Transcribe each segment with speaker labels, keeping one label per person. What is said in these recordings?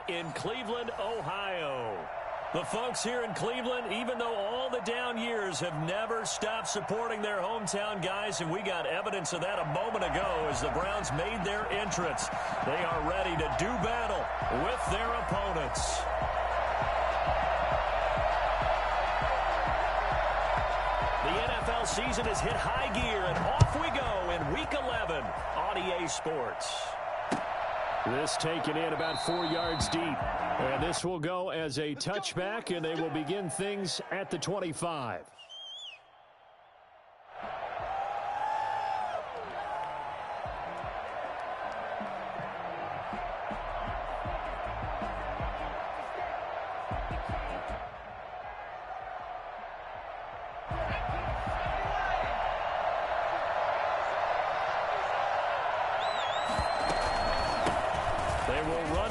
Speaker 1: in Cleveland, Ohio. The folks here in Cleveland, even though all the down years, have never stopped supporting their hometown guys, and we got evidence of that a moment ago as the Browns made their entrance. They are ready to do battle with their opponents. The NFL season has hit high gear, and off we go in Week 11 on EA Sports.
Speaker 2: This taken in about 4 yards deep. And this will go as a touchback, and they will begin things at the 25.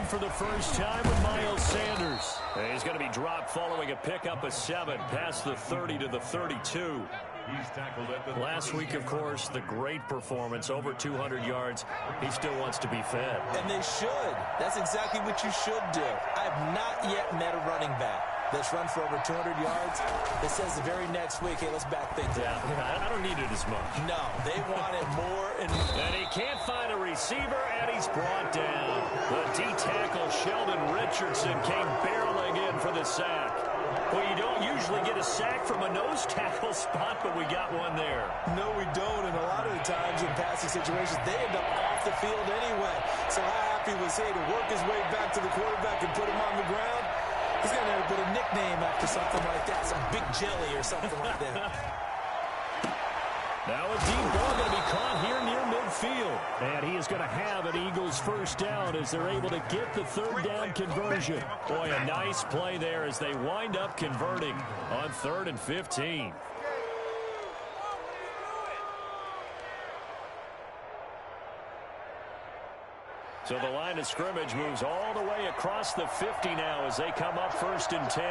Speaker 2: For the first time with Miles Sanders. He's going to be dropped following a pickup of 7 past the 30 to the 32. Last week, of course, the great performance, over 200 yards. He still wants to be fed.
Speaker 3: And they should. That's exactly what you should do. I've not yet met a running back that's run for over 200 yards. It says the very next week, hey, let's back things up.
Speaker 1: Yeah, I don't need it as much.
Speaker 3: No, they want it more and more.
Speaker 1: And he can't find a receiver, and he's brought down. The D-tackle, Sheldon Richardson, came barreling in for the sack. Well, you don't usually get a sack from a nose tackle spot, but we got one there.
Speaker 3: No, we don't, and a lot of the times in passing situations, they end up off the field anyway. So how happy was he to work his way back to the quarterback and put him on the ground? He's going to have to put a nickname after something like that, some Big Jelly or something like that.
Speaker 1: Now a deep ball going to be caught here near midfield.
Speaker 2: And he is going to have an Eagles first down as they're able to get the third down conversion.
Speaker 1: Boy, a nice play there as they wind up converting on 3rd and 15. So the line of scrimmage moves all the way across the 50 now as they come up 1st and 10.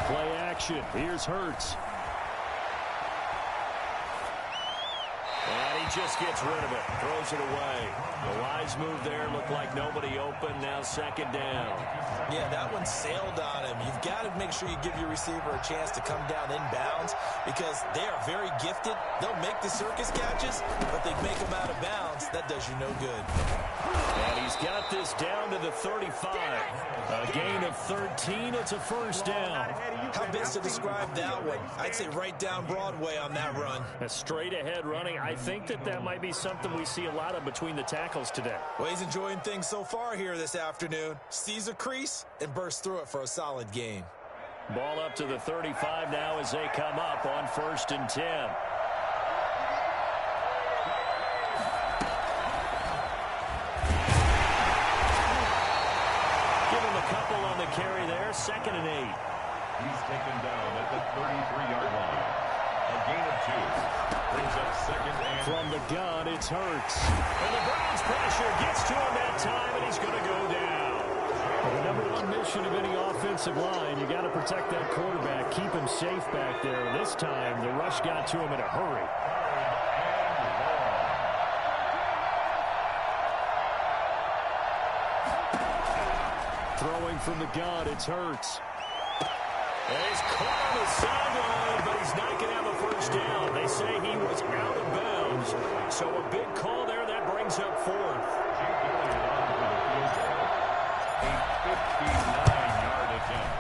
Speaker 2: Play action. Here's Hurts.
Speaker 1: And he just gets rid of it. Throws it away. The wise move there. Looked like nobody open. Now 2nd down.
Speaker 3: Yeah, that one sailed on him. You've got to make sure you give your receiver a chance to come down inbounds because they are very gifted. They'll make the circus catches, but they make them out of bounds. That does you no good.
Speaker 1: And he's got this down to the 35. A gain of 13. It's a first down.
Speaker 3: How best to describe that one? I'd say right down Broadway on that run.
Speaker 1: A straight ahead running. I think that might be something we see a lot of between the tackles today.
Speaker 3: Well, he's enjoying things so far here this afternoon. Sees a crease and bursts through it for a solid gain.
Speaker 1: Ball up to the 35 now as they come up on 1st and 10. Give him a couple on the carry there. 2nd and 8.
Speaker 4: He's taken down at the 33-yard line. A gain of 2. Brings up 2nd and...
Speaker 2: From the gun, it's Hurts.
Speaker 1: And the Browns pressure gets to him that time, and he's going to go down.
Speaker 2: Well, the number one mission of any offensive line, you got to protect that quarterback, keep him safe back there. This time, the rush got to him in a hurry. Throwing from the gun, it's Hurts.
Speaker 1: And he's caught on the sideline, but he's not going to have a first down. They say he was out of bounds. So a big call there. That brings up 4th.
Speaker 4: A 59-yard attempt.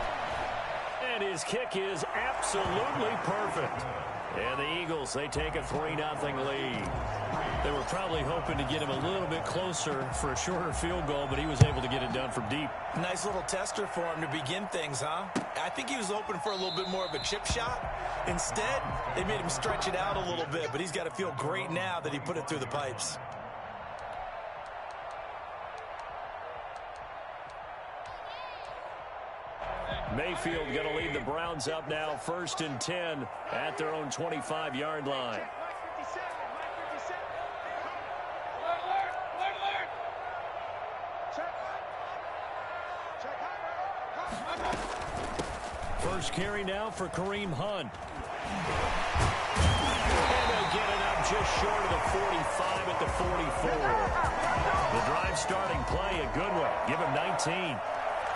Speaker 1: And his kick is absolutely perfect. And the Eagles, they take a 3-0 lead. They were probably hoping to get him a little bit closer for a shorter field goal, but he was able to get it done from deep.
Speaker 3: Nice little tester for him to begin things, huh? I think he was open for a little bit more of a chip shot. Instead, they made him stretch it out a little bit, but he's got to feel great now that he put it through the pipes.
Speaker 1: Mayfield going to lead the Browns up now 1st and 10 at their own 25-yard line. First carry now for Kareem Hunt. And they'll get it up just short of the 45 at the 44. The drive starting play, a good one. Give him 19.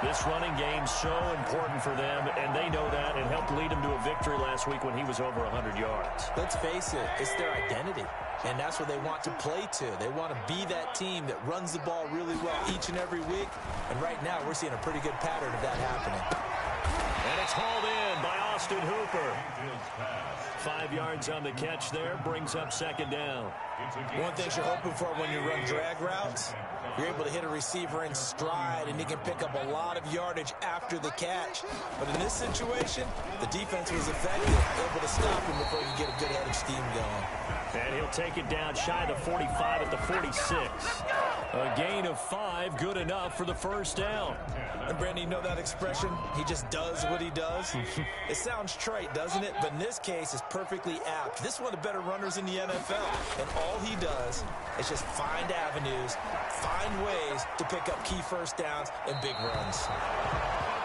Speaker 1: This running game so important for them, and they know that. It helped lead them to a victory last week when he was over 100 yards.
Speaker 3: Let's face it, it's their identity, and that's what they want to play to. They want to be that team that runs the ball really well each and every week, and right now we're seeing a pretty good pattern of that happening.
Speaker 1: And it's hauled in by Austin Hooper. 5 yards on the catch there, brings up second down.
Speaker 3: One thing you're hoping for when you run drag routes, you're able to hit a receiver in stride, and he can pick up a lot of yardage after the catch. But in this situation, the defense was effective, able to stop him before you get a good head of steam going.
Speaker 1: And he'll take it down shy of the 45 at the 46. A gain of 5, good enough for the first down.
Speaker 3: And Brandon, you know that expression? He just does what he does. It sounds trite, doesn't it? But in this case, it's perfectly apt. This is one of the better runners in the NFL. And all he does is just find avenues, find ways to pick up key first downs and big runs.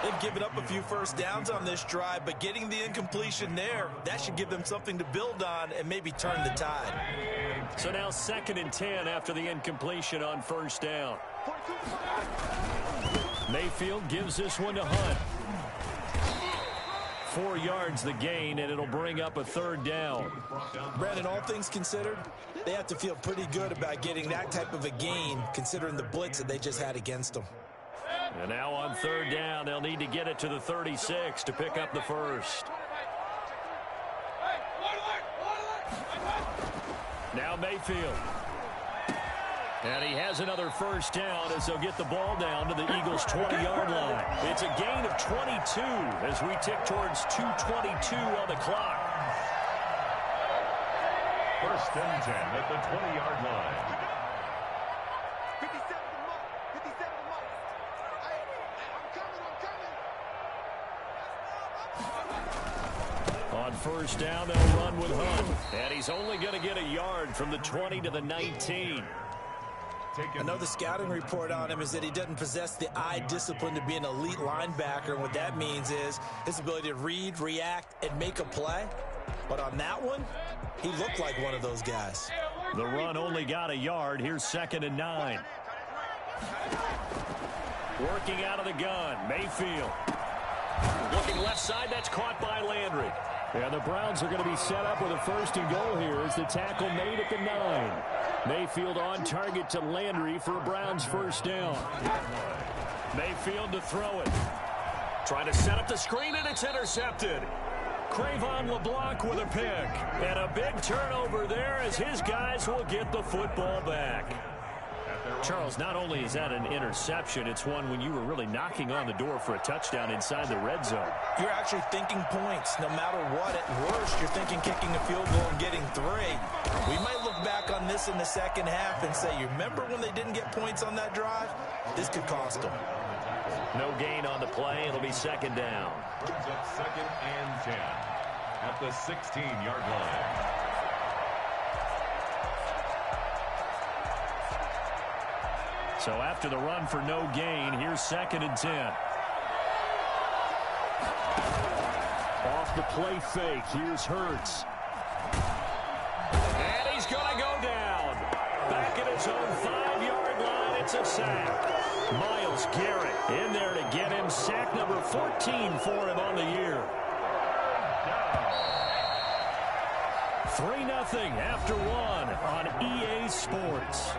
Speaker 3: They've given up a few first downs on this drive, but getting the incompletion there, that should give them something to build on and maybe turn the tide.
Speaker 1: So now 2nd and 10 after the incompletion on first down. Mayfield gives this one to Hunt. 4 yards the gain, and it'll bring up a third down.
Speaker 3: Brandon, all things considered, they have to feel pretty good about getting that type of a gain, considering the blitz that they just had against them.
Speaker 1: And now on third down, they'll need to get it to the 36 to pick up the first. Now Mayfield. And he has another first down as they'll get the ball down to the Eagles' 20-yard line. It's a gain of 22 as we tick towards 2:22 on the clock.
Speaker 4: First and 10 at the 20-yard line.
Speaker 1: On first down, they'll run with Hunt. And he's only going to get a yard from the 20 to the 19.
Speaker 3: Another scouting report on him is that he doesn't possess the eye discipline to be an elite linebacker. And what that means is his ability to read, react, and make a play. But on that one, he looked like one of those guys.
Speaker 1: The run only got a yard. Here's 2nd and 9. Working out of the gun, Mayfield. Looking left side, that's caught by Landry. And the Browns are going to be set up with a 1st and goal here as the tackle made at the 9. Mayfield on target to Landry for a Browns first down. Mayfield to throw it. Trying to set up the screen, and it's intercepted. Crayvon LeBlanc with a pick. And a big turnover there as his guys will get the football back. Charles, not only is that an interception, it's one when you were really knocking on the door for a touchdown inside the red zone.
Speaker 3: You're actually thinking points. No matter what, at worst, you're thinking kicking a field goal and getting 3. We might look back on this in the second half and say, you remember when they didn't get points on that drive? This could cost them.
Speaker 1: No gain on the play. It'll be 2nd down.
Speaker 4: Brings up 2nd and 10 at the 16-yard line.
Speaker 1: So after the run for no gain, here's 2nd and 10. Off the play fake, here's Hurts. And he's going to go down. Back at his own 5-yard line, it's a sack. Myles Garrett in there to get him sack number 14 for him on the year. 3-0 after 1 on EA Sports.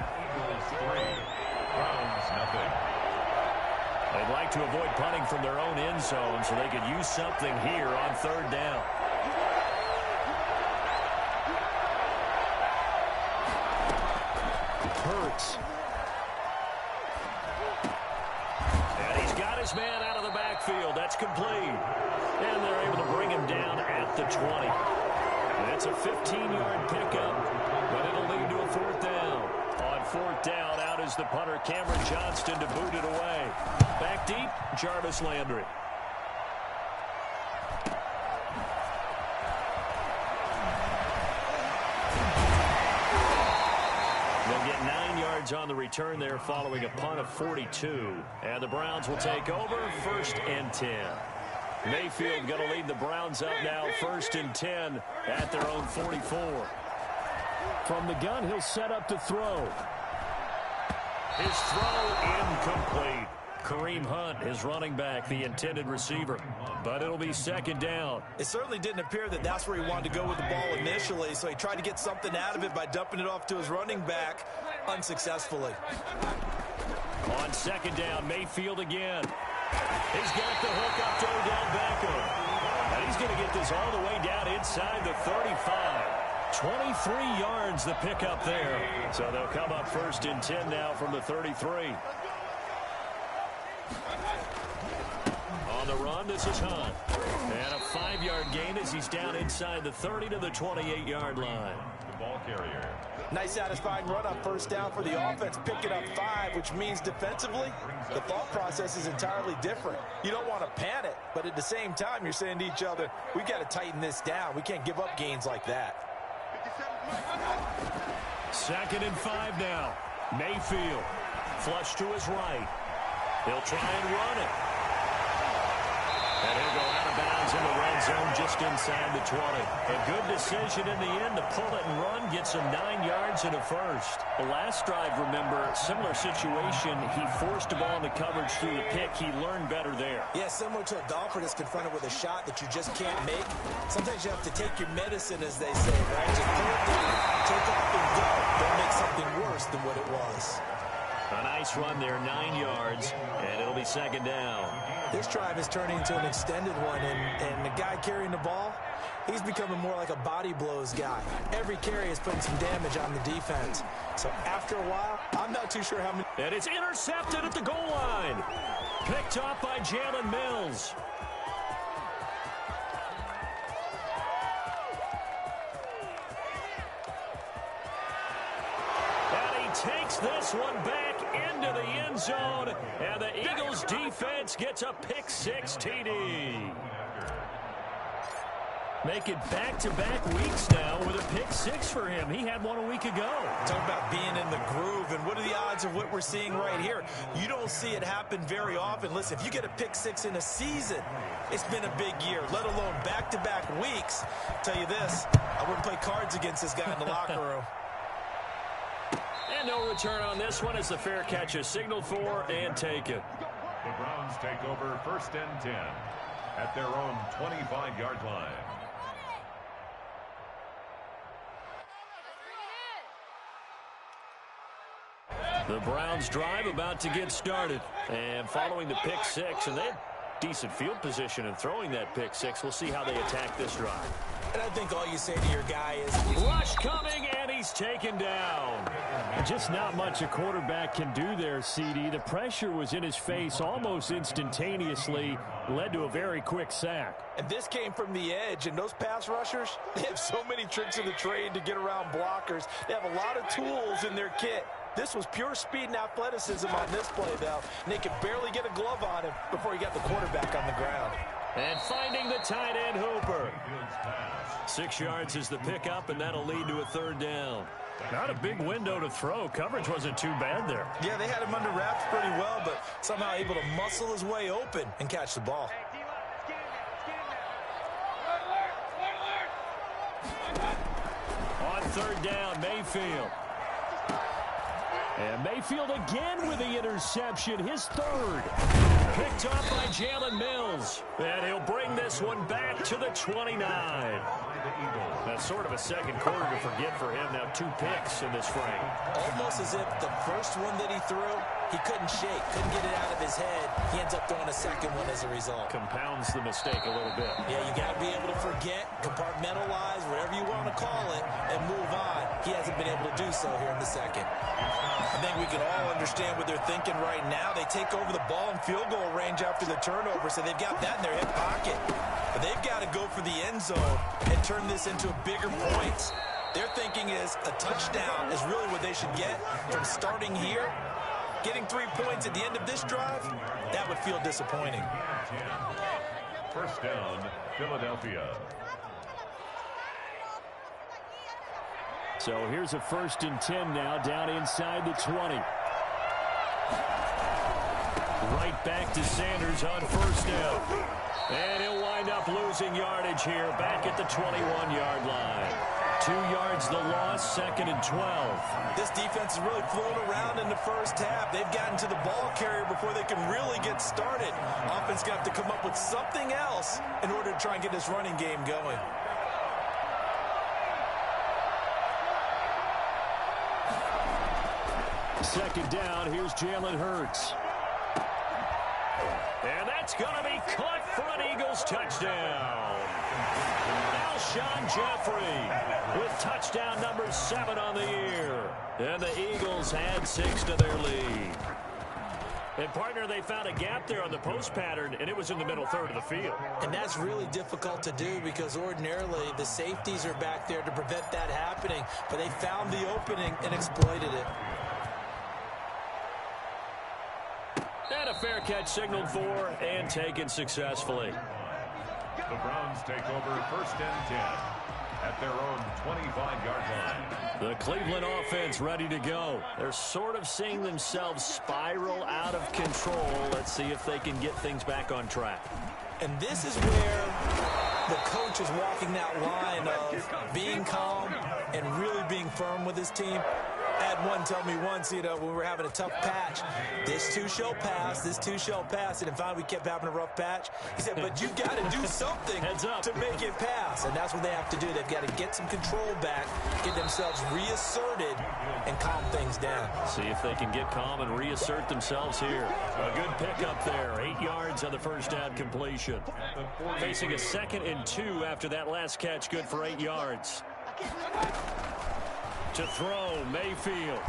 Speaker 4: Browns nothing.
Speaker 1: They'd like to avoid punting from their own end zone so they could use something here on 3rd down. Hurts. And he's got his man out of the backfield. That's complete. And they're able to bring him down at the 20. And it's a 15-yard pickup, but it'll lead to a 4th down. On 4th down, out is the punter, Cameron Johnston, to boot it away. Back deep, Jarvis Landry. They'll get 9 yards on the return there following a punt of 42. And the Browns will take over 1st and 10. Mayfield going to lead the Browns up now 1st and 10 at their own 44. From the gun, he'll set up to throw.
Speaker 2: His throw incomplete. Kareem Hunt is running back, the intended receiver. But it'll be second down.
Speaker 3: It certainly didn't appear that that's where he wanted to go with the ball initially, so he tried to get something out of it by dumping it off to his running back unsuccessfully.
Speaker 2: On second down, Mayfield again. He's got the hook up to Odell Beckham. And he's going to get this all the way down inside the 35. 23 yards the pickup there. So they'll come up first and 10 now from the 33. On the run, this is Hunt. And a 5-yard gain as he's down inside the 30 to the 28-yard line.
Speaker 4: The ball carrier.
Speaker 3: Nice satisfying run on first down for the offense, picking up 5, which means defensively, the thought process is entirely different. You don't want to panic, but at the same time, you're saying to each other, we got to tighten this down. We can't give up gains like that.
Speaker 2: Second and 5 now. Mayfield, flush to his right. He'll try and run it. And he'll go out of bounds in the red zone just inside the 20. A good decision in the end to pull it and run, get some 9 yards and a first. The last drive, remember, similar situation. He forced the ball in the coverage through the pick. He learned better there.
Speaker 3: Yeah, similar to a golfer that's confronted with a shot that you just can't make. Sometimes you have to take your medicine, as they say, right? Just pull it down, take off and go. Don't make something worse than what it was.
Speaker 2: A nice run there, 9 yards, and it'll be second down.
Speaker 3: This drive is turning into an extended one, and the guy carrying the ball, he's becoming more like a body blows guy. Every carry is putting some damage on the defense. So after a while, I'm not too sure how many...
Speaker 2: And it's intercepted at the goal line. Picked off by Jalen Mills. Takes this one back into the end zone, and the Eagles defense gets a pick-6 TD. Make it back-to-back weeks now with a pick-6 for him. He had one a week ago.
Speaker 3: Talk about being in the groove, and what are the odds of what we're seeing right here? You don't see it happen very often. Listen, if you get a pick-6 in a season, it's been a big year, let alone back-to-back weeks. I'll tell you this, I wouldn't play cards against this guy in the locker room.
Speaker 2: And no return on this one as the fair catch is signaled for and taken.
Speaker 4: The Browns take over first and 10 at their own 25-yard line.
Speaker 2: The Browns drive about to get started. And following the pick-6, and they had decent field position in throwing that pick-6. We'll see how they attack this drive.
Speaker 3: And I think all you say to your guy is...
Speaker 2: Rush coming, and he's taken down.
Speaker 1: Just not much a quarterback can do there, CD. The pressure was in his face almost instantaneously, led to a very quick sack.
Speaker 3: And this came from the edge, and those pass rushers, they have so many tricks of the trade to get around blockers. They have a lot of tools in their kit. This was pure speed and athleticism on this play, though. And they could barely get a glove on him before he got the quarterback on the ground.
Speaker 2: And finding the tight end, Hooper. 6 yards is the pickup, and that'll lead to a third down.
Speaker 1: Not a big window to throw. Coverage wasn't too bad there.
Speaker 3: Yeah, they had him under wraps pretty well, but somehow able to muscle his way open and catch the ball.
Speaker 2: On third down, Mayfield.
Speaker 1: And Mayfield again with the interception, his third.
Speaker 2: Picked up by Jalen Mills. And he'll bring this one back to the 29. That's sort of a second quarter to forget for him. Now 2 picks in this frame.
Speaker 3: Almost as if the first one that he threw, he couldn't shake, couldn't get it out of his head. He ends up throwing a second one as a result.
Speaker 2: Compounds the mistake a little bit.
Speaker 3: Yeah, you got to be able to forget, compartmentalize, whatever you want to call it, and move on. He hasn't been able to do so here in the second. I think we can all understand what they're thinking right now. They take over the ball in field goal range after the turnover, so they've got that in their hip pocket. But they've got to go for the end zone and turn this into bigger points. Their thinking is a touchdown is really what they should get from starting here. Getting 3 points at the end of this drive, that would feel disappointing.
Speaker 4: First down, Philadelphia.
Speaker 1: So here's a 1st and 10 now, down inside the 20.
Speaker 2: Right back to Sanders on first down. And he'll wind up losing yardage here back at the 21-yard line.
Speaker 1: 2 yards the loss, 2nd and 12.
Speaker 3: This defense is really flown around in the first half. They've gotten to the ball carrier before they can really get started. Offense got to come up with something else in order to try and get this running game going.
Speaker 1: Second down, here's Jalen Hurts. And that's going to be caught for an Eagles touchdown. Alshon Jeffrey with touchdown number 7 on the year. And the Eagles had 6 to their lead. And, partner, they found a gap there on the post pattern, and it was in the middle third of the field.
Speaker 3: And that's really difficult to do because ordinarily the safeties are back there to prevent that happening. But they found the opening and exploited it.
Speaker 1: And a fair catch signaled for and taken successfully.
Speaker 4: The Browns take over 1st and 10 at their own 25-yard line.
Speaker 1: The Cleveland offense ready to go. They're sort of seeing themselves spiral out of control. Let's see if they can get things back on track.
Speaker 3: And this is where the coach is walking that line of being calm and really being firm with his team. I had one tell me once, when we were having a tough patch, this too shall pass, this too shall pass. And finally we kept having a rough patch. He said, but you got to do something to make it pass. And that's what they have to do. They've got to get some control back, get themselves reasserted, and calm things down.
Speaker 1: See if they can get calm and reassert themselves here. A good pickup there. 8 yards on the first down completion. Facing a 2nd and 2 after that last catch, good for 8 yards. To throw, Mayfield.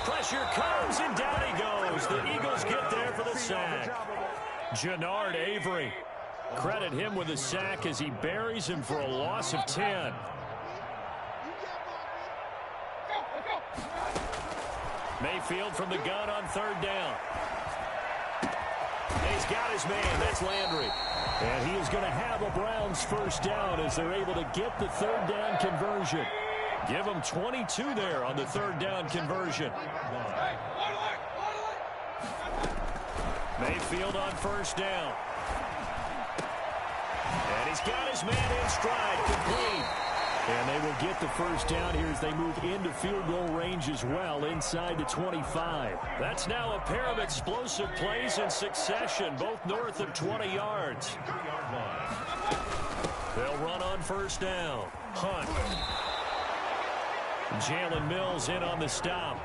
Speaker 1: Pressure comes, and down he goes. The Eagles get there for the sack. Jannard Avery. Credit him with a sack as he buries him for a loss of 10. Mayfield from the gun on 3rd down. He's got his man. That's Landry. And he is going to have a Browns first down as they're able to get the 3rd down conversion. Give them 22 there on the 3rd down conversion. Mayfield on 1st down. And he's got his man in stride, complete. And they will get the first down here as they move into field goal range as well, inside the 25. That's now a pair of explosive plays in succession, both north of 20 yards. They'll run on 1st down. Hunt. Jalen Mills in on the stop.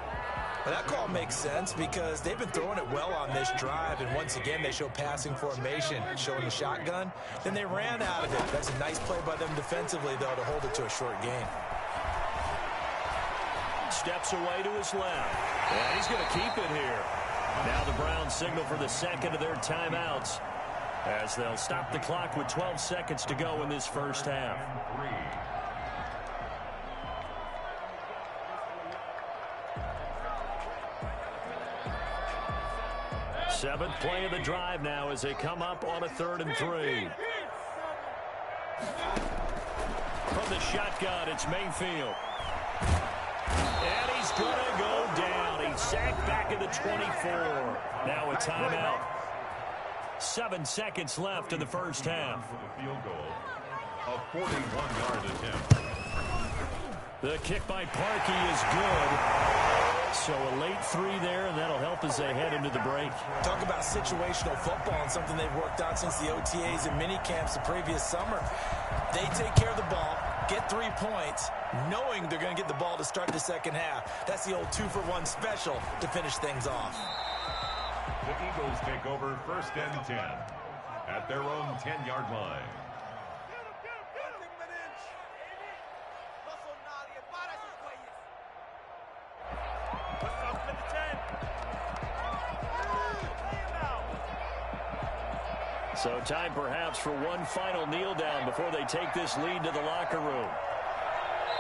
Speaker 3: Well, that call makes sense because they've been throwing it well on this drive, and once again they show passing formation, showing the shotgun. Then they ran out of it. That's a nice play by them defensively, though, to hold it to a short gain.
Speaker 1: Steps away to his left. And he's going to keep it here. Now the Browns signal for the 2nd of their timeouts as they'll stop the clock with 12 seconds to go in this first half. 7th play of the drive now as they come up on a 3rd and 3. From the shotgun, it's Mayfield. And he's going to go down. He's sacked back at the 24. Now a timeout. 7 seconds left in the first half.
Speaker 4: A 41-yard attempt.
Speaker 1: The kick by Parkey is good. So a late 3 there, and that'll help as they head into the break.
Speaker 3: Talk about situational football and something they've worked on since the OTAs and mini camps the previous summer. They take care of the ball, get 3 points, knowing they're going to get the ball to start the second half. That's the old 2-for-1 special to finish things off.
Speaker 4: The Eagles take over 1st and 10 at their own 10-yard line.
Speaker 1: So time perhaps for one final kneel down before they take this lead to the locker room.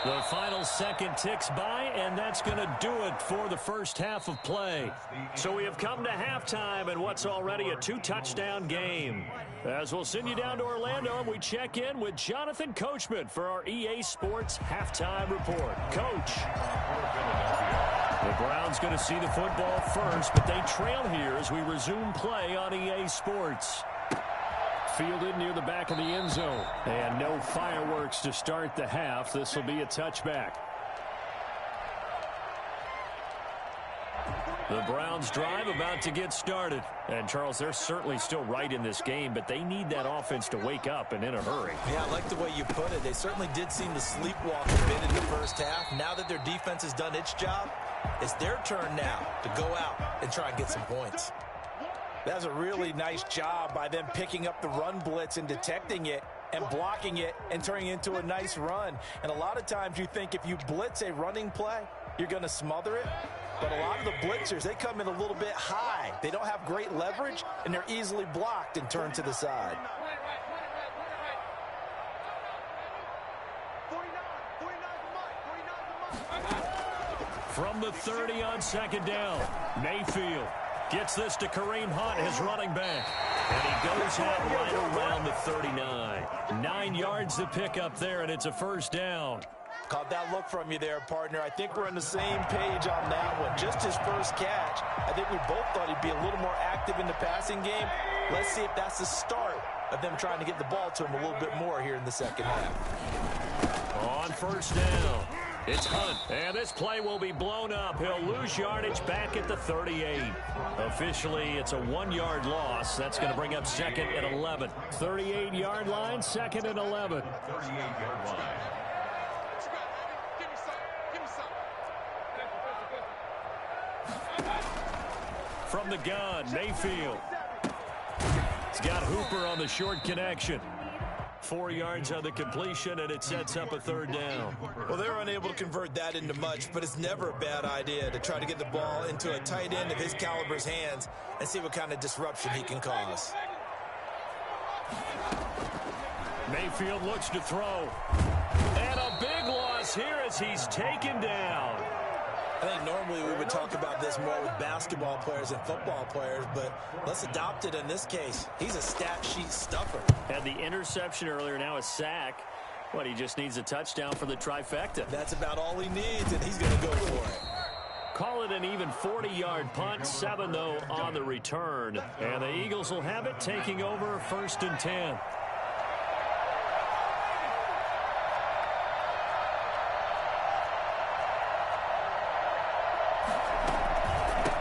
Speaker 1: The final second ticks by, and that's going to do it for the first half of play. So we have come to halftime in what's already a 2-touchdown game. As we'll send you down to Orlando, and we check in with Jonathan Coachman for our EA Sports Halftime Report. Coach. The Browns going to see the football first, but they trail here as we resume play on EA Sports. fielded near the back of the end zone. And no fireworks to start the half. This will be a touchback. The Browns drive about to get started. And, Charles, they're certainly still right in this game, but they need that offense to wake up and in a hurry.
Speaker 3: Yeah, I like the way you put it. They certainly did seem to sleepwalk a bit in the first half. Now that their defense has done its job, it's their turn now to go out and try and get some points. That's a really nice job by them picking up the run blitz and detecting it and blocking it and turning it into a nice run. And a lot of times you think if you blitz a running play, you're going to smother it. But a lot of the blitzers, they come in a little bit high. They don't have great leverage, and they're easily blocked and turned to the side.
Speaker 1: From the 30 on second down, Mayfield gets this to Kareem Hunt, his running back. And he goes out right around the 39. 9 yards to pick up there, and it's a first down.
Speaker 3: Caught that look from you there, partner. I think we're on the same page on that one. Just his first catch. I think we both thought he'd be a little more active in the passing game. Let's see if that's the start of them trying to get the ball to him a little bit more here in the second half.
Speaker 1: On first down, it's Hunt. And this play will be blown up. He'll lose yardage back at the 38. Officially, it's a 1-yard loss. That's going to bring up second and 11. 38-yard line, second and 11.
Speaker 4: 38-yard line.
Speaker 1: From the gun, Mayfield. He's got Hooper on the short connection. 4 yards on the completion, and it sets up a third down.
Speaker 3: Well, they were unable to convert that into much, but it's never a bad idea to try to get the ball into a tight end of his caliber's hands and see what kind of disruption he can cause.
Speaker 1: Mayfield looks to throw. And a big loss here as he's taken down.
Speaker 3: I think normally we would talk about this more with basketball players and football players, but let's adopt it in this case. He's a stat sheet stuffer.
Speaker 1: Had the interception earlier, now a sack. What, he just needs a touchdown for the trifecta.
Speaker 3: That's about all he needs, and he's going to go for it.
Speaker 1: Call it an even 40-yard punt. 7, though, on the return. And the Eagles will have it, taking over 1st and 10.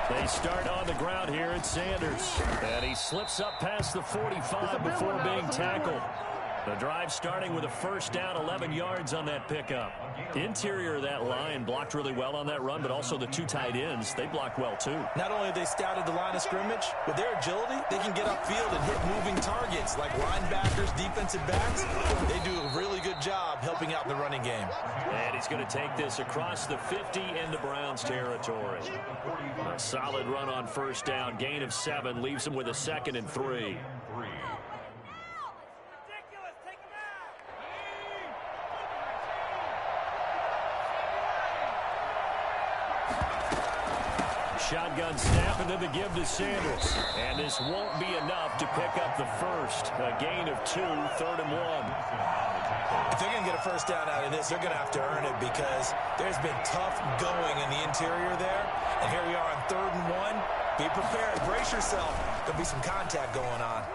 Speaker 1: They start on the ground here at Sanders. And he slips up past the 45 before being tackled. The drive starting with a first down, 11 yards on that pickup. Interior of that line blocked really well on that run, but also the 2 tight ends, they blocked well too.
Speaker 3: Not only have they scouted the line of scrimmage, with their agility, they can get upfield and hit moving targets like linebackers, defensive backs. They do a really good job helping out the running game.
Speaker 1: And he's going to take this across the 50 into Browns territory. A solid run on first down, gain of 7, leaves him with a 2nd and 3. Shotgun snap into the give to Sanders. And this won't be enough to pick up the first. A gain of 2, 3rd and 1.
Speaker 3: If they're going to get a first down out of this, they're going to have to earn it because there's been tough going in the interior there. And here we are on 3rd and 1. Be prepared. Brace yourself. There'll be some contact going on.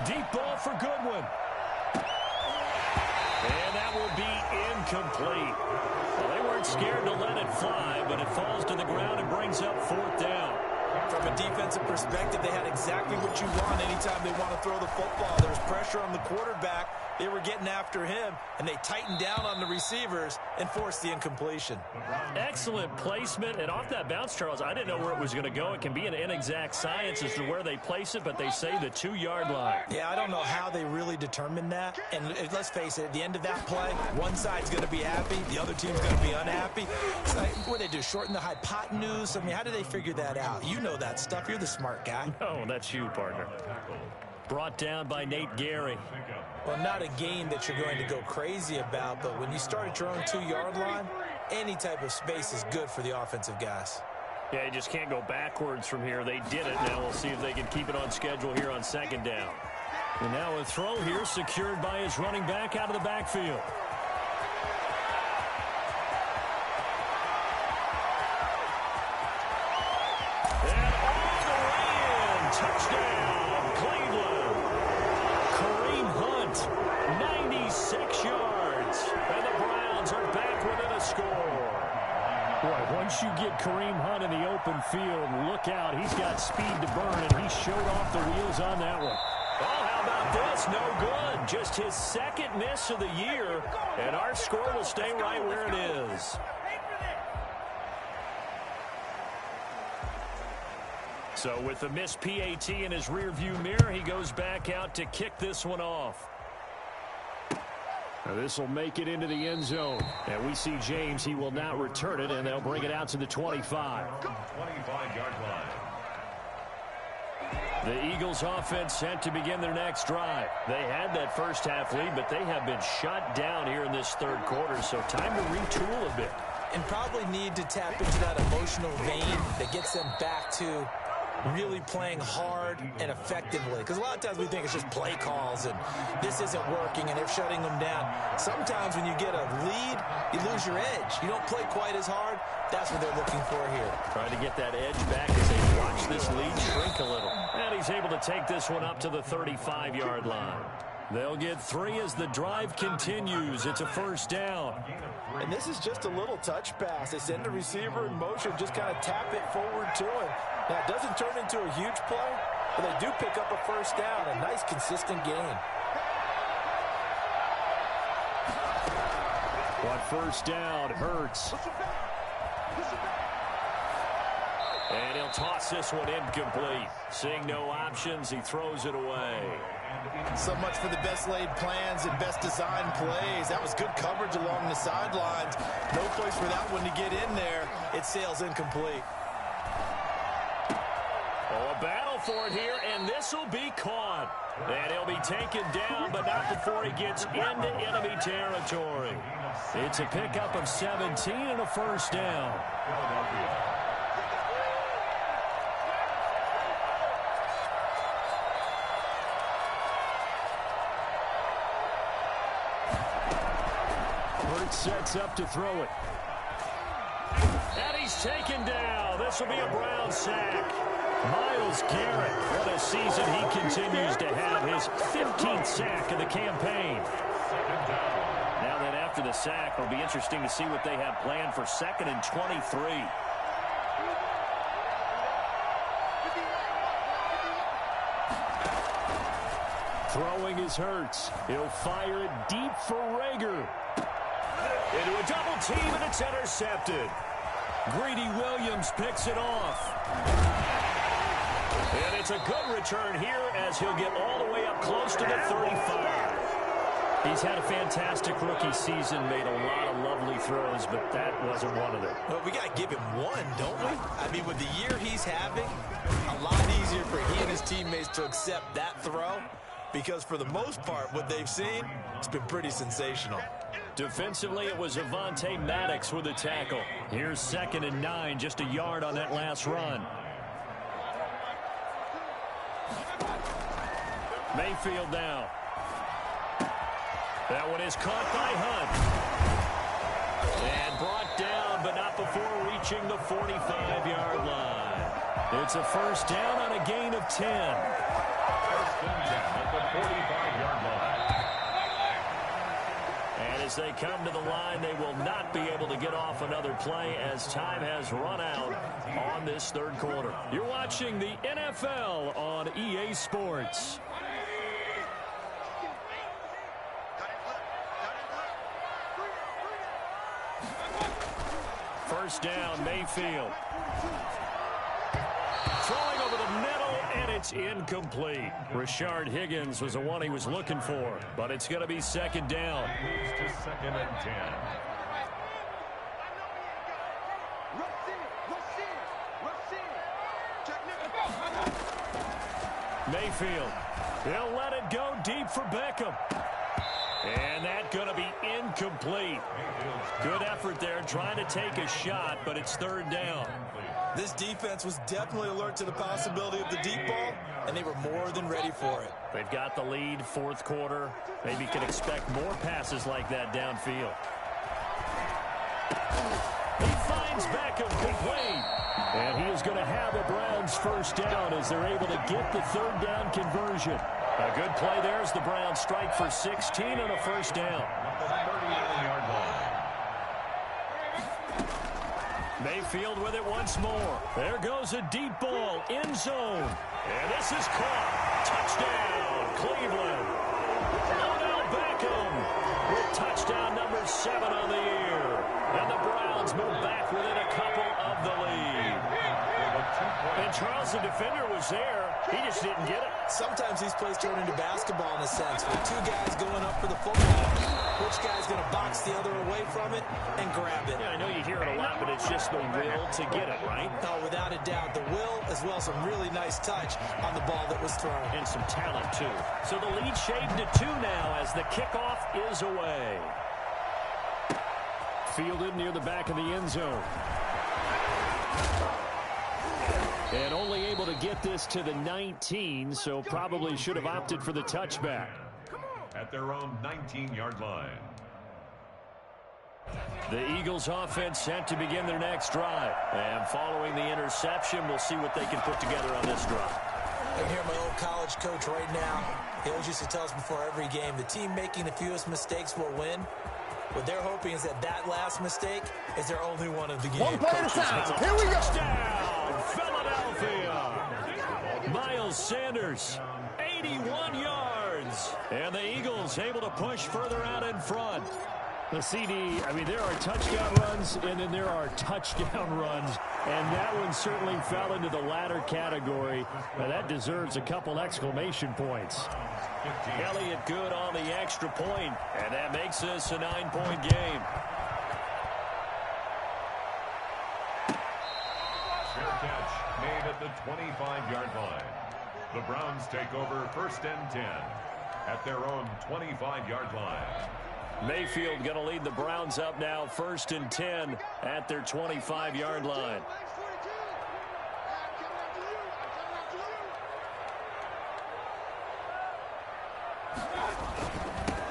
Speaker 1: Deep ball for Goodwin. And that will be incomplete. Well, they weren't scared to let it fly, but it falls to the ground and brings up 4th down.
Speaker 3: From a defensive perspective, they had exactly what you want anytime they want to throw the football. There was pressure on the quarterback. They were getting after him, and they tightened down on the receivers and forced the incompletion.
Speaker 1: Excellent placement, and off that bounce, Charles, I didn't know where it was going to go. It can be an inexact science as to where they place it, but they say the 2-yard line.
Speaker 3: Yeah, I don't know how they really determined that. And let's face it, at the end of that play, one side's going to be happy, the other team's going to be unhappy. It's like, what do they do, shorten the hypotenuse? I mean, how do they figure that out? You know that stuff. You're the smart guy.
Speaker 1: No, that's you, partner. Brought down by Nate Gary.
Speaker 3: Well, not a game that you're going to go crazy about, but when you start at your own 2-yard line, any type of space is good for the offensive guys.
Speaker 1: Yeah, you just can't go backwards from here. They did it. Now we'll see if they can keep it on schedule here on 2nd down. And now a throw here secured by his running back out of the backfield. And all the way in. Touchdown, Cleveland. punt. 96 yards. And the Browns are back within a score.
Speaker 2: Boy, once you get Kareem Hunt in the open field, look out. He's got speed to burn, and he showed off the wheels on that one.
Speaker 1: Oh, how about this? No good. Just his second miss of the year, and our score will stay right where it is. So with the missed PAT in his rearview mirror, he goes back out to kick this one off.
Speaker 2: This will make it into the end zone. And we see James. He will not return it, and they'll bring it out to the 25.
Speaker 4: 25-yard line.
Speaker 1: The Eagles offense set to begin their next drive. They had that first half lead, but they have been shut down here in this third quarter, so time to retool a bit.
Speaker 3: And probably need to tap into that emotional vein that gets them back to really playing hard and effectively. Because a lot of times we think it's just play calls and this isn't working and they're shutting them down. Sometimes when you get a lead, you lose your edge. You don't play quite as hard. That's what they're looking for here.
Speaker 1: Trying to get that edge back as they watch this lead shrink a little. And he's able to take this one up to the 35-yard line. They'll get 3 as the drive continues. It's a first down.
Speaker 3: And this is just a little touch pass. They send the receiver in motion, just kind of tap it forward to him. Now, it doesn't turn into a huge play, but they do pick up a first down. A nice, consistent gain.
Speaker 2: But first down hurts.
Speaker 1: And he'll toss this one incomplete. Seeing no options, he throws it away.
Speaker 3: So much for the best laid plans and best designed plays. That was good coverage along the sidelines. No place for that one to get in there. It sails incomplete.
Speaker 1: Oh, a battle for it here, and this will be caught. And he'll be taken down, but not before he gets into enemy territory. It's a pickup of 17 and a first down.
Speaker 2: Sets up to throw it.
Speaker 1: And he's taken down. This will be a Brown sack. Myles Garrett, what a season he continues to have. His 15th sack of the campaign. Now that after the sack, it'll be interesting to see what they have planned for 2nd and 23.
Speaker 2: Throwing is Hurts. He'll fire it deep for Rager.
Speaker 1: Into a double team, and it's intercepted. Greedy Williams picks it off. And it's a good return here as he'll get all the way up close to the 35. He's had a fantastic rookie season, made a lot of lovely throws, but that wasn't one of them.
Speaker 3: Well, we got to give him one, don't we? I mean, with the year he's having, a lot easier for he and his teammates to accept that throw because for the most part, what they've seen, it's been pretty sensational.
Speaker 1: Defensively, it was Avonte Maddox with a tackle. Here's 2nd and 9, just a yard on that last run. Mayfield now. That one is caught by Hunt. And brought down, but not before reaching the 45-yard line. It's a first down on a gain of 10.
Speaker 4: First and 10 at the 45-yard line.
Speaker 1: And as they come to the line, they will not be able to get off another play as time has run out on this third quarter. You're watching the NFL on EA Sports. First down, Mayfield. Throwing over the middle, and it's incomplete. Rashard Higgins was the one he was looking for, but it's going to be 2nd down.
Speaker 4: Moves to 2nd and 10.
Speaker 1: Mayfield, he'll let it go deep for Beckham. And that's going to be incomplete. Good effort there, trying to take a shot, but it's 3rd down.
Speaker 3: This defense was definitely alert to the possibility of the deep ball, and they were more than ready for it.
Speaker 1: They've got the lead, 4th quarter. Maybe can expect more passes like that downfield. He finds Beckham complete. And he is going to have a Browns first down as they're able to get the 3rd down conversion. A good play there as the Browns strike for 16 on a first down.
Speaker 4: At the 39-yard line.
Speaker 1: Mayfield with it once more. There goes a deep ball, end zone. And this is caught. Touchdown, Cleveland. Odell Beckham with touchdown number 7 on the year. And the Browns move back within a couple of the lead. And Charles, the defender, was there. He just didn't get it.
Speaker 3: Sometimes these plays turn into basketball in a sense. With two guys going up for the football, which guy's going to box the other away from it and grab it?
Speaker 1: Yeah, I know you hear it a lot, but it's just the will to get it, right?
Speaker 3: No, without a doubt. The will, as well as some really nice touch on the ball that was thrown.
Speaker 1: And some talent, too. So the lead shaved to 2 now as the kickoff is away. Fielded near the back of the end zone. And only able to get this to the 19, so probably should have opted for the touchback.
Speaker 4: At their own 19-yard line.
Speaker 1: The Eagles offense set to begin their next drive. And following the interception, we'll see what they can put together on this drive.
Speaker 3: I can hear my old college coach right now. He always used to tell us before every game, the team making the fewest mistakes will win. What they're hoping is that last mistake is their only one of the game.
Speaker 5: One play at a time. Here we go.
Speaker 1: Touchdown, Philadelphia. Miles Sanders, 81 yards. And the Eagles able to push further out in front. The CD, I mean, there are touchdown runs, and then there are touchdown runs. And that one certainly fell into the latter category. Now, that deserves a couple exclamation points. Elliott good on the extra point, and that makes this a 9-point game.
Speaker 4: Fair catch made at the 25-yard line. The Browns take over 1st and 10 at their own 25-yard line.
Speaker 1: Mayfield going to lead the Browns up now, 1st and 10 at their 25-yard line.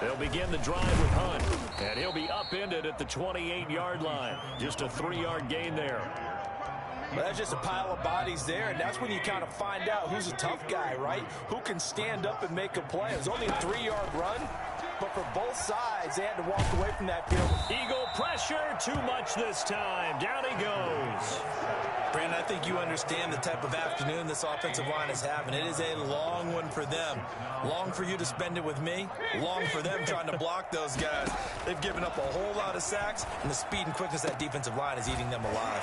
Speaker 1: They'll begin the drive with Hunt, and he'll be upended at the 28-yard line. Just a 3-yard gain there.
Speaker 3: Well, that's just a pile of bodies there, and that's when you kind of find out who's a tough guy, right? Who can stand up and make a play. It was only a 3-yard run, but for both sides, they had to walk away from that field.
Speaker 1: Eagle pressure, too much this time. Down he goes.
Speaker 3: Brandon, I think you understand the type of afternoon this offensive line is having. It is a long one for them. Long for you to spend it with me. Long for them trying to block those guys. They've given up a whole lot of sacks, and the speed and quickness of that defensive line is eating them alive.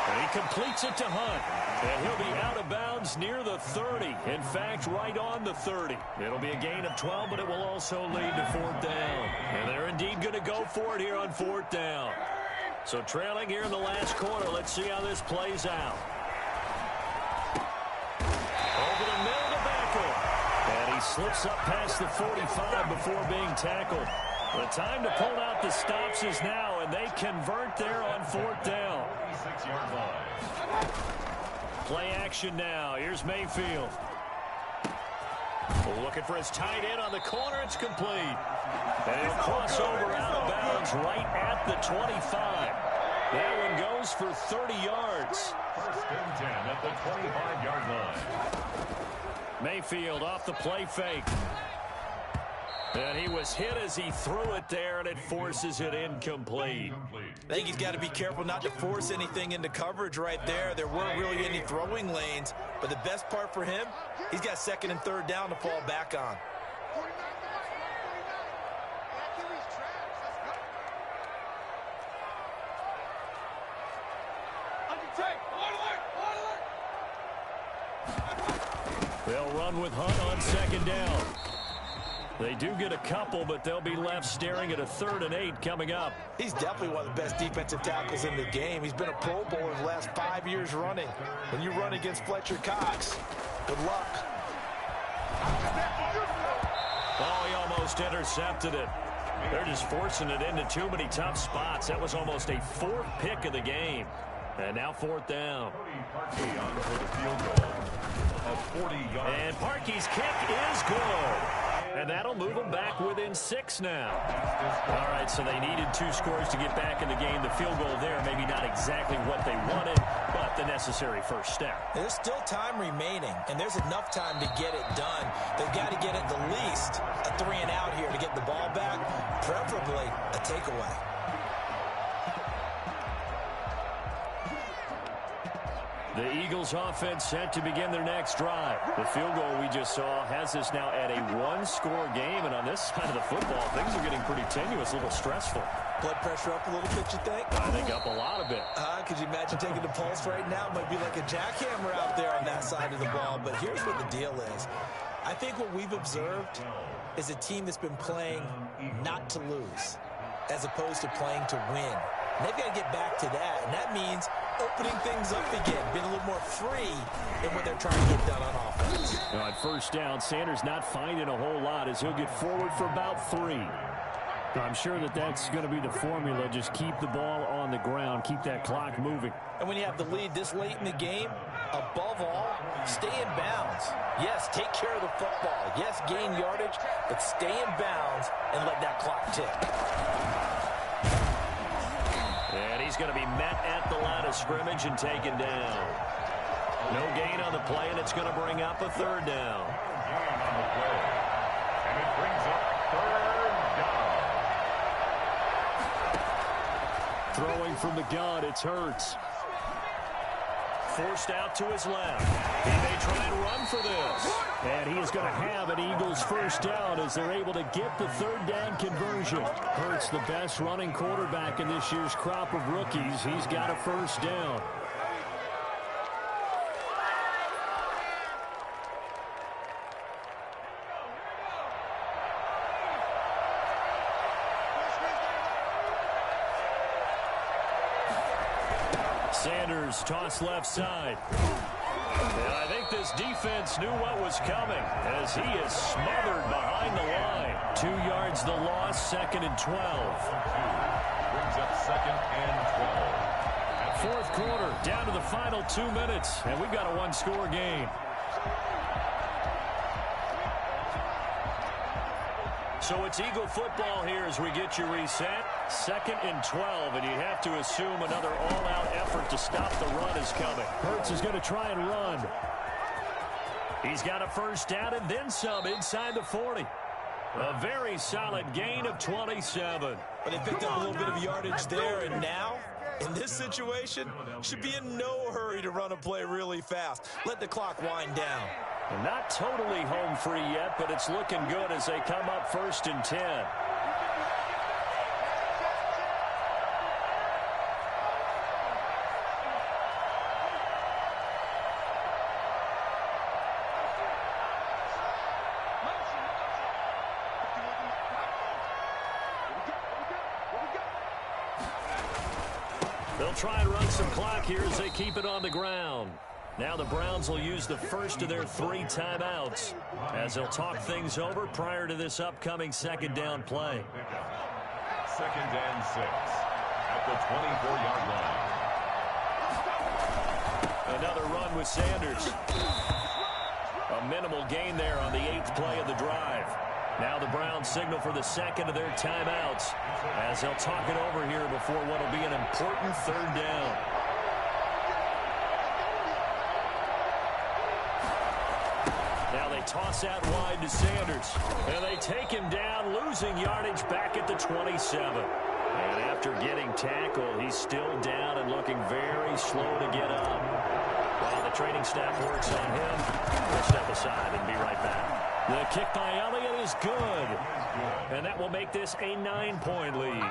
Speaker 1: And he completes it to Hunt. And he'll be out of bounds near the 30. In fact, right on the 30. It'll be a gain of 12, but it will also lead to 4th down. And they're indeed going to go for it here on 4th down. So trailing here in the last quarter. Let's see how this plays out. Over the middle to Beckham. And he slips up past the 45 before being tackled. The time to pull out the stops is now, and they convert there on 4th down.
Speaker 4: 6-yard line.
Speaker 1: Play action now. Here's Mayfield. Looking for his tight end on the corner. It's complete. And he'll cross over out of bounds right at the 25. That one goes for 30 yards.
Speaker 4: 1st and 10 at the 25-yard line.
Speaker 1: Mayfield off the play fake. And he was hit as he threw it there, and it forces it incomplete.
Speaker 3: I think he's got to be careful not to force anything into coverage right there. There weren't really any throwing lanes, but the best part for him, he's got 2nd and 3rd down to fall back on.
Speaker 1: They'll run with Hunt on 2nd down. They do get a couple, but they'll be left staring at a 3rd and 8 coming up.
Speaker 3: He's definitely one of the best defensive tackles in the game. He's been a Pro Bowler the last 5 years running. When you run against Fletcher Cox, good luck.
Speaker 1: Oh, he almost intercepted it. They're just forcing it into too many tough spots. That was almost a 4th pick of the game. And now 4th down.
Speaker 4: Parkey on for the field goal. A 40-yard.
Speaker 1: And Parkey's kick is good. And that'll move them back within 6 now. All right, so they needed 2 scores to get back in the game. The field goal there, maybe not exactly what they wanted, but the necessary first step.
Speaker 3: There's still time remaining, and there's enough time to get it done. They've got to get at the least a 3-and-out here to get the ball back, preferably a takeaway.
Speaker 1: The Eagles offense set to begin their next drive. The field goal we just saw has us now at a one-score game, and on this side of the football, things are getting pretty tenuous, a little stressful.
Speaker 3: Blood pressure up a little bit, you think?
Speaker 1: I think up a lot of it.
Speaker 3: Could you imagine taking the pulse right now? It might be like a jackhammer out there on that side of the ball, but here's what the deal is. I think what we've observed is a team that's been playing not to lose as opposed to playing to win. And they've got to get back to that, and that means opening things up again, being a little more free than what they're trying to get done on offense.
Speaker 1: On first down, Sanders not finding a whole lot as he'll get forward for about 3. I'm sure that's going to be the formula. Just keep the ball on the ground, keep that clock moving.
Speaker 3: And when you have the lead this late in the game, above all, stay in bounds. Yes, take care of the football. Yes, gain yardage, but stay in bounds and let that clock tick.
Speaker 1: And he's going to be met at the line of scrimmage and taken down. No gain on the play, and it's going to bring up a 3rd down.
Speaker 4: Gain on the play. And it brings up 3rd down.
Speaker 1: Throwing from the gun, it's Hurts. Forced out to his left. He may try and run for this. And he is going to have an Eagles first down as they're able to get the 3rd down conversion. Hurts, the best running quarterback in this year's crop of rookies. He's got a first down. Sanders toss left side. And I think this defense knew what was coming as he is smothered behind the line. 2 yards the loss, 2nd and 12.
Speaker 4: Brings up 2nd and 12.
Speaker 1: 4th quarter, down to the final 2 minutes, and we've got a one-score game. So it's Eagle football here as we get you reset. 2nd and 12, and you have to assume another all-out effort to stop the run is coming. Hurts is going to try and run. He's got a first down and then some inside the 40. A very solid gain of 27.
Speaker 3: But they picked up a little bit of yardage there, and now, in this situation, should be in no hurry to run a play really fast. Let the clock wind down.
Speaker 1: And not totally home free yet, but it's looking good as they come up 1st and 10. They'll try and run some clock here as they keep it on the ground. Now the Browns will use the first of their 3 timeouts as they'll talk things over prior to this upcoming 2nd down play.
Speaker 4: 2nd and 6 at the 24-yard line.
Speaker 1: Another run with Sanders. A minimal gain there on the 8th play of the drive. Now the Browns signal for the 2nd of their timeouts as they'll talk it over here before what will be an important 3rd down. Now they toss out wide to Sanders. And they take him down, losing yardage back at the 27. And after getting tackled, he's still down and looking very slow to get up. While the training staff works on him, we'll step aside and be right back. The kick by Elliott is good. And that will make this a 9-point lead.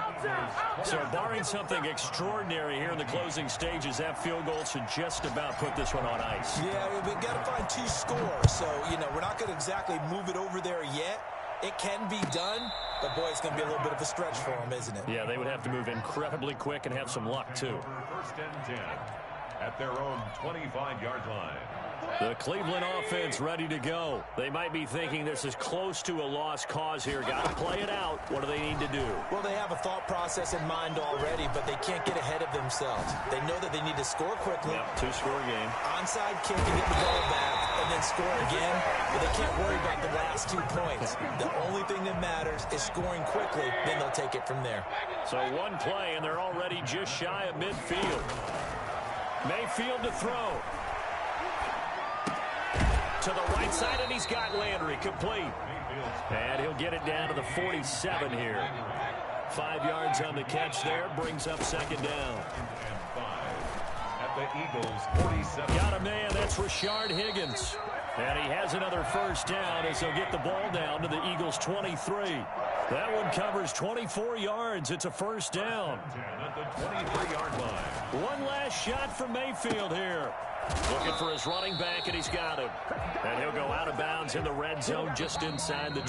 Speaker 1: So barring something extraordinary here in the closing stages, that field goal should just about put this one on ice.
Speaker 3: Yeah, we've got to find 2 scores. So, we're not going to exactly move it over there yet. It can be done, but boy, it's going to be a little bit of a stretch for them, isn't it?
Speaker 1: Yeah, they would have to move incredibly quick and have some luck, too.
Speaker 4: 1st and 10 at their own 25-yard line.
Speaker 1: The Cleveland offense ready to go. They might be thinking this is close to a lost cause here. Got to play it out. What do they need to do?
Speaker 3: Well, they have a thought process in mind already, but they can't get ahead of themselves. They know that they need to score quickly.
Speaker 1: Yep, 2-score game.
Speaker 3: Onside kick to get the ball back and then score again, but they can't worry about the last 2 points. The only thing that matters is scoring quickly, then they'll take it from there.
Speaker 1: So one play, and they're already just shy of midfield. Mayfield to throw. To the right side, and he's got Landry complete. And he'll get it down to the 47 here. 5 yards on the catch there, brings up second down.
Speaker 4: At the Eagles' 47.
Speaker 1: Got a man, that's Rashard Higgins. And he has another first down as they'll get the ball down to the Eagles' 23. That one covers 24 yards. It's a first down.
Speaker 4: At the 23-yard line.
Speaker 1: One last shot for Mayfield here. Looking for his running back, and he's got him. And he'll go out of bounds in the red zone just inside the